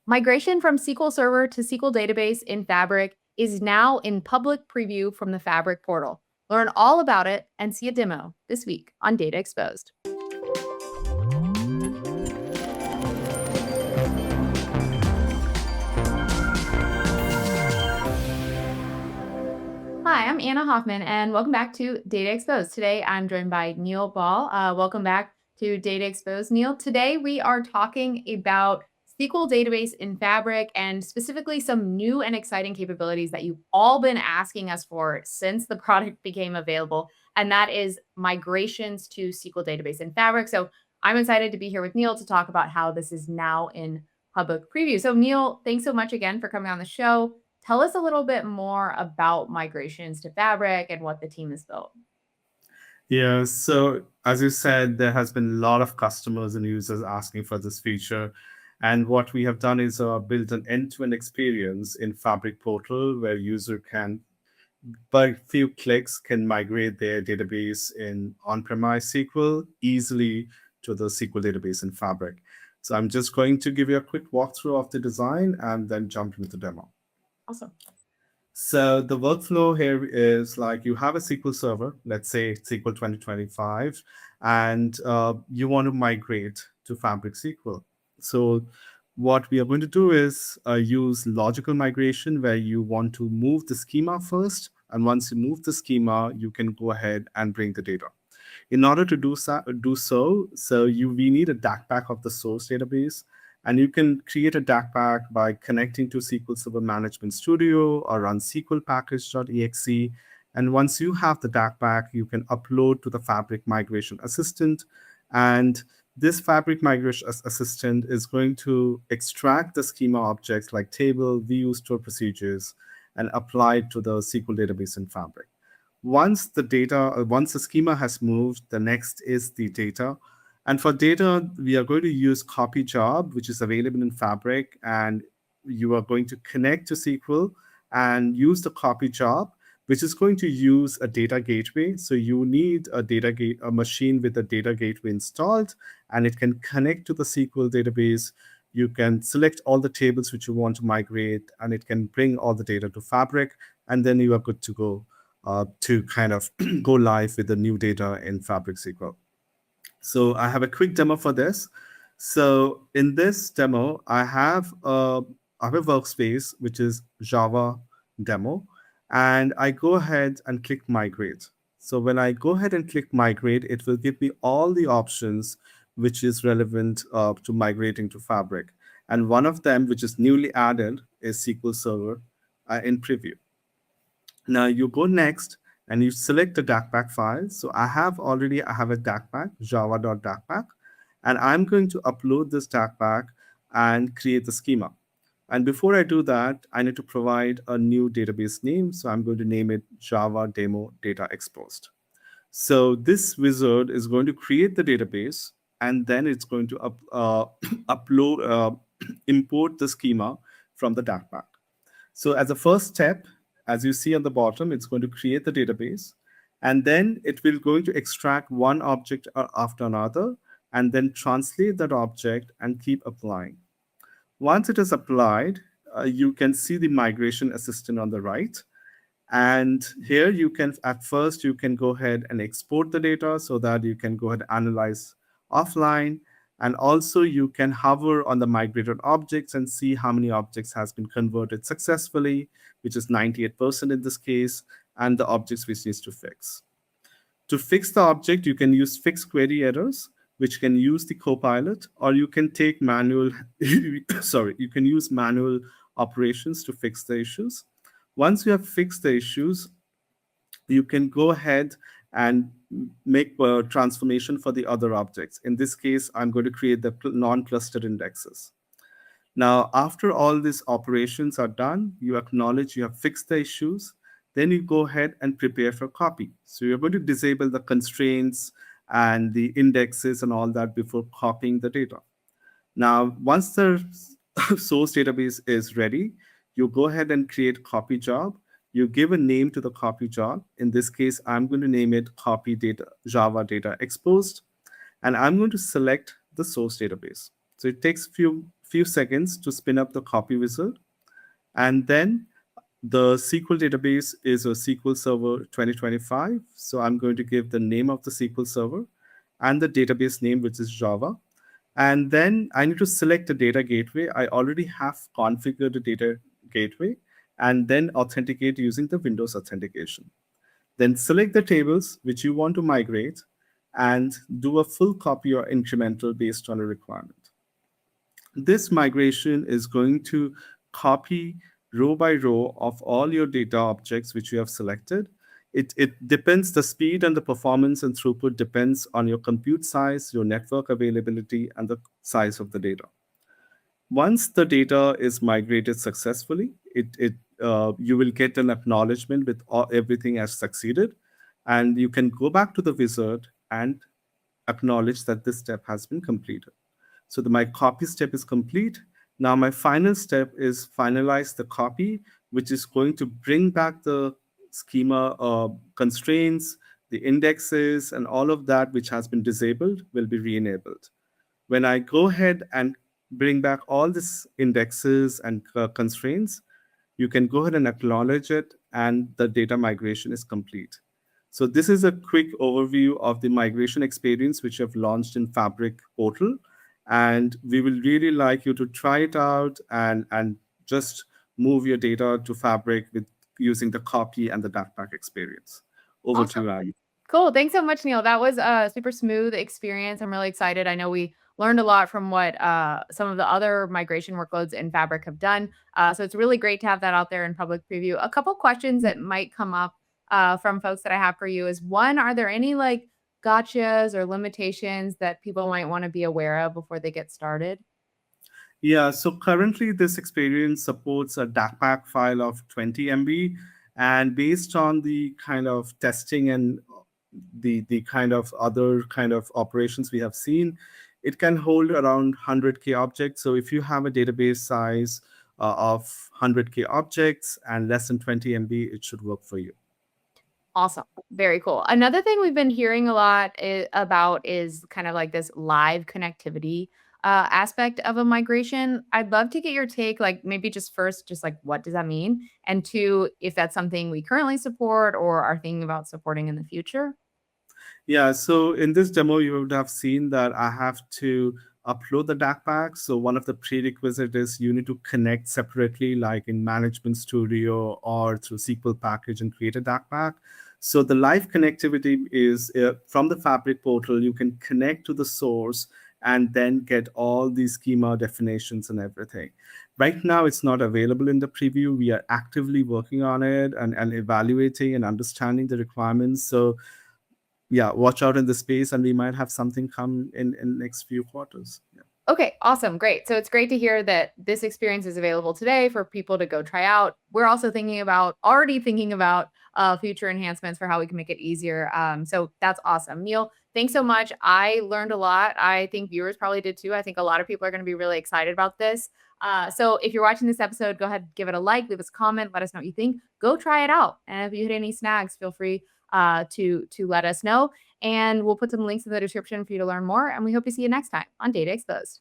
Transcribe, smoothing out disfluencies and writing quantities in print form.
Migration from SQL Server to SQL Database in Fabric is now in public preview from the Fabric portal. Learn all about it and see a demo this week on Data Exposed. Hi, I'm Anna Hoffman, and welcome back to Data Exposed. Today, I'm joined by Neil Ball. Welcome back to Data Exposed, Neil. Today, we are talking about SQL Database in Fabric and specifically some new and exciting capabilities that you've all been asking us for since the product became available, and that is migrations to SQL Database in Fabric. So I'm excited to be here with Neil to talk about how this is now in public preview. So Neil, thanks so much again for coming on the show. Tell us a little bit more about migrations to Fabric and what the team has built. Yeah, so as you said, there has been a lot of customers and users asking for this feature. And what we have done is built an end-to-end experience in Fabric portal where user can, by a few clicks, can migrate their database in on-premise SQL easily to the SQL database in Fabric. So I'm just going to give you a quick walkthrough of the design and then jump into the demo. Awesome. So the workflow here is like you have a SQL server, let's say SQL 2025, and you want to migrate to Fabric SQL. So what we are going to do is use logical migration where you want to move the schema first. And once you move the schema, you can go ahead and bring the data. In order to do so, we need a DAC pack of the source database. And you can create a DAC pack by connecting to SQL Server Management Studio or run SQL package.exe. And once you have the DAC pack, you can upload to the Fabric Migration Assistant. And this Fabric Migration Assistant is going to extract the schema objects like table, view, store procedures, and apply it to the SQL database in Fabric. Once the schema has moved, the next is the data. And for data, we are going to use copy job, which is available in Fabric, and you are going to connect to SQL and use the copy job, which is going to use a data gateway. So you need a machine with a data gateway installed, and it can connect to the SQL database. You can select all the tables which you want to migrate, and it can bring all the data to Fabric, and then you are good to go to kind of go live with the new data in Fabric SQL. So I have a quick demo for this. So in this demo, I have a workspace, which is Java demo, and I go ahead and click migrate. So when I go ahead and click migrate, it will give me all the options which is relevant to migrating to Fabric. And one of them, which is newly added, is SQL Server in preview. Now you go next and you select the DACPack file. So I have a DACPack, java.dacpack, and I'm going to upload this DACPack and create the schema. And before I do that, I need to provide a new database name. So I'm going to name it Java Demo Data Exposed. So this wizard is going to create the database, and then it's going to import the schema from the DACPack. So as a first step, as you see on the bottom, it's going to create the database, and then it will going to extract one object after another, and then translate that object and keep applying. Once it is applied, you can see the migration assistant on the right. And here you can go ahead and export the data so that you can go ahead and analyze offline. And also you can hover on the migrated objects and see how many objects has been converted successfully, which is 98% in this case, and the objects which needs to fix. To fix the object, you can use fix query errors, which can use the Copilot, or you can take manual, you can use manual operations to fix the issues. Once you have fixed the issues, you can go ahead and make a transformation for the other objects. In this case, I'm going to create the non-clustered indexes. Now, after all these operations are done, you acknowledge you have fixed the issues. Then you go ahead and prepare for copy. So you're going to disable the constraints and the indexes and all that before copying the data. Now, once the source database is ready, you go ahead and create copy job. You give a name to the copy job. In this case, I'm going to name it copy data Java data exposed, and I'm going to select the source database. So it takes few few seconds to spin up the copy wizard. And then the SQL database is a SQL Server 2025. So I'm going to give the name of the SQL Server and the database name, which is Java. And then I need to select a data gateway. I already have configured a data gateway and then authenticate using the Windows authentication. Then select the tables which you want to migrate and do a full copy or incremental based on a requirement. This migration is going to copy row by row of all your data objects which you have selected. It depends, the speed and the performance and throughput depends on your compute size, your network availability, and the size of the data. Once the data is migrated successfully, you will get an acknowledgement with everything has succeeded, and you can go back to the wizard and acknowledge that this step has been completed. So my copy step is complete. Now my final step is finalize the copy, which is going to bring back the schema constraints, the indexes, and all of that which has been disabled will be re-enabled. When I go ahead and bring back all these indexes and constraints, you can go ahead and acknowledge it, and the data migration is complete. So this is a quick overview of the migration experience which I've launched in Fabric portal, and we will really like you to try it out and just move your data to Fabric with using the copy and the backpack experience. Over to Awesome. you, Anne. Cool. Thanks so much, Neil. That was a super smooth experience. I'm really excited. I know we learned a lot from what some of the other migration workloads in Fabric have done. So it's really great to have that out there in public preview. A couple questions that might come up from folks that I have for you is one, are there any like gotchas or limitations that people might want to be aware of before they get started? Yeah, so currently this experience supports a DACPAC file of 20 MB, and based on the kind of testing and the kind of other kind of operations we have seen, it can hold around 100K objects. So if you have a database size of 100K objects and less than 20 MB, it should work for you. Awesome. Very cool. Another thing we've been hearing a lot about is kind of like this live connectivity aspect of a migration. I'd love to get your take, like maybe just first, just like what does that mean? And two, if that's something we currently support or are thinking about supporting in the future. Yeah, so in this demo, you would have seen that I have to upload the DAC pack. So one of the prerequisites is you need to connect separately, like in Management Studio or through SQL package and create a DAC pack. So the live connectivity is from the Fabric portal, you can connect to the source and then get all these schema definitions and everything. Right now, it's not available in the preview. We are actively working on it and evaluating and understanding the requirements. So yeah, watch out in the space, and we might have something come in next few quarters. Yeah. Okay, awesome. Great. So it's great to hear that this experience is available today for people to go try out. We're also already thinking about future enhancements for how we can make it easier. So that's awesome. Neil, thanks so much. I learned a lot. I think viewers probably did too. I think a lot of people are going to be really excited about this. So if you're watching this episode, go ahead, give it a like, leave us a comment, let us know what you think. Go try it out. And if you hit any snags, feel free to let us know. And we'll put some links in the description for you to learn more. And we hope to see you next time on Data Exposed.